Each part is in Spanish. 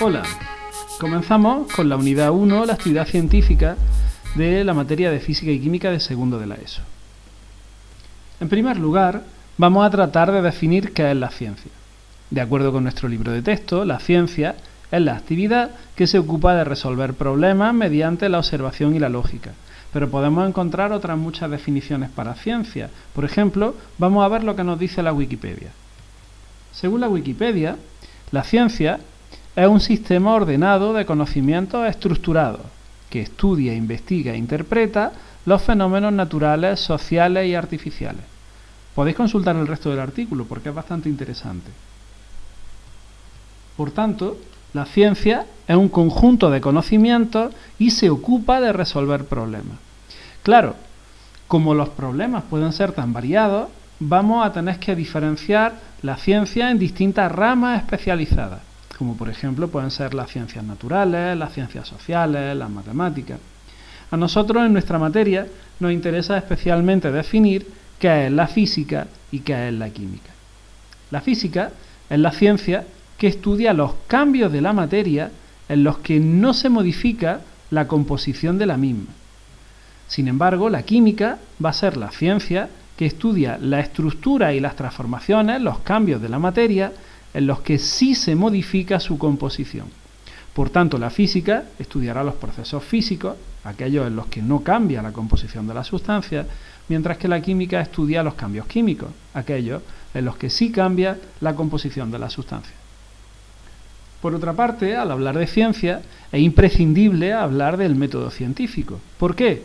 Hola, comenzamos con la unidad 1, la actividad científica de la materia de física y química de segundo de la ESO. En primer lugar, vamos a tratar de definir qué es la ciencia. De acuerdo con nuestro libro de texto, la ciencia es la actividad que se ocupa de resolver problemas mediante la observación y la lógica. Pero podemos encontrar otras muchas definiciones para ciencia. Por ejemplo, vamos a ver lo que nos dice la Wikipedia. Según la Wikipedia, la ciencia es un sistema ordenado de conocimientos estructurados que estudia, investiga e interpreta los fenómenos naturales, sociales y artificiales. Podéis consultar el resto del artículo porque es bastante interesante. Por tanto, la ciencia es un conjunto de conocimientos y se ocupa de resolver problemas. Claro, como los problemas pueden ser tan variados, vamos a tener que diferenciar la ciencia en distintas ramas especializadas, como por ejemplo pueden ser las ciencias naturales, las ciencias sociales, las matemáticas. A nosotros en nuestra materia nos interesa especialmente definir qué es la física y qué es la química. La física es la ciencia que estudia los cambios de la materia en los que no se modifica la composición de la misma. Sin embargo, la química va a ser la ciencia que estudia la estructura y las transformaciones, los cambios de la materia, en los que sí se modifica su composición. Por tanto, la física estudiará los procesos físicos, aquellos en los que no cambia la composición de las sustancias, mientras que la química estudia los cambios químicos, aquellos en los que sí cambia la composición de las sustancias. Por otra parte, al hablar de ciencia, es imprescindible hablar del método científico. ¿Por qué?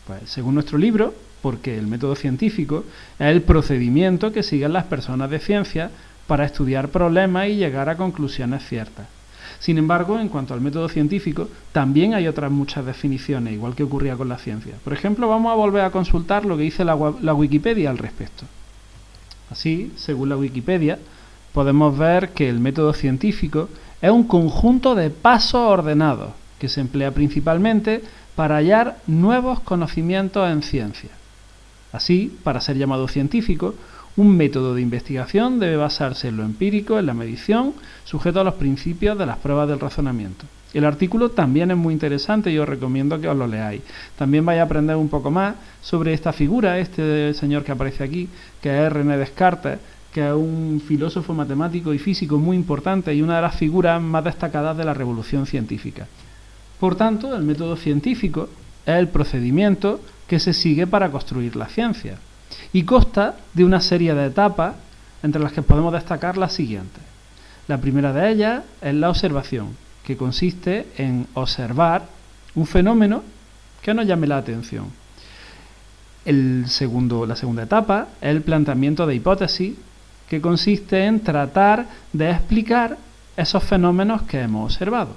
Pues, según nuestro libro, porque el método científico es el procedimiento que siguen las personas de ciencia para estudiar problemas y llegar a conclusiones ciertas. Sin embargo, en cuanto al método científico, también hay otras muchas definiciones, igual que ocurría con la ciencia. Por ejemplo, vamos a volver a consultar lo que dice la Wikipedia al respecto. Así, según la Wikipedia, podemos ver que el método científico es un conjunto de pasos ordenados que se emplea principalmente para hallar nuevos conocimientos en ciencia. Así, para ser llamado científico, un método de investigación debe basarse en lo empírico, en la medición, sujeto a los principios de las pruebas del razonamiento. El artículo también es muy interesante y os recomiendo que os lo leáis. También vais a aprender un poco más sobre esta figura, este señor que aparece aquí, que es René Descartes, que es un filósofo matemático y físico muy importante y una de las figuras más destacadas de la revolución científica. Por tanto, el método científico es el procedimiento que se sigue para construir la ciencia y consta de una serie de etapas entre las que podemos destacar las siguientes. La primera de ellas es la observación, que consiste en observar un fenómeno que nos llame la atención. La segunda etapa es el planteamiento de hipótesis, que consiste en tratar de explicar esos fenómenos que hemos observado.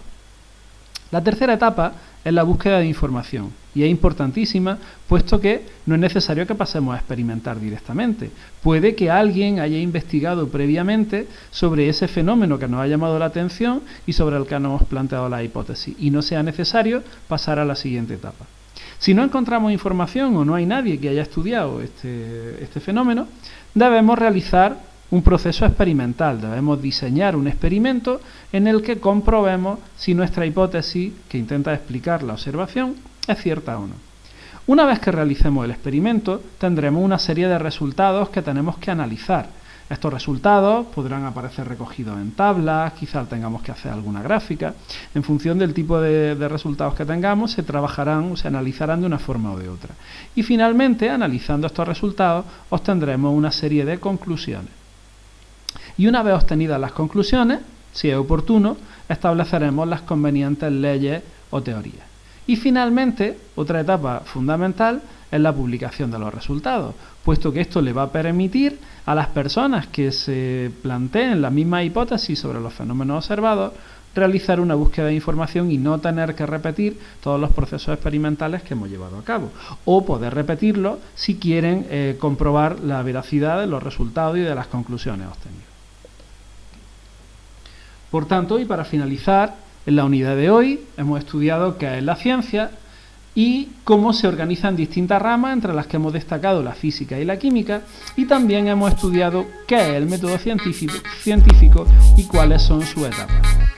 La tercera etapa es la búsqueda de información y es importantísima puesto que no es necesario que pasemos a experimentar directamente. Puede que alguien haya investigado previamente sobre ese fenómeno que nos ha llamado la atención y sobre el que nos hemos planteado la hipótesis y no sea necesario pasar a la siguiente etapa. Si no encontramos información o no hay nadie que haya estudiado este fenómeno, debemos realizar un proceso experimental, debemos diseñar un experimento en el que comprobemos si nuestra hipótesis, que intenta explicar la observación, es cierta o no. Una vez que realicemos el experimento, tendremos una serie de resultados que tenemos que analizar. Estos resultados podrán aparecer recogidos en tablas, quizás tengamos que hacer alguna gráfica. En función del tipo de resultados que tengamos, se trabajarán o se analizarán de una forma o de otra. Y finalmente, analizando estos resultados, obtendremos una serie de conclusiones. Y una vez obtenidas las conclusiones, si es oportuno, estableceremos las convenientes leyes o teorías. Y finalmente, otra etapa fundamental es la publicación de los resultados, puesto que esto le va a permitir a las personas que se planteen la misma hipótesis sobre los fenómenos observados realizar una búsqueda de información y no tener que repetir todos los procesos experimentales que hemos llevado a cabo, o poder repetirlo si quieren comprobar la veracidad de los resultados y de las conclusiones obtenidas. Por tanto, y para finalizar, en la unidad de hoy hemos estudiado qué es la ciencia y cómo se organizan distintas ramas, entre las que hemos destacado la física y la química, y también hemos estudiado qué es el método científico y cuáles son sus etapas.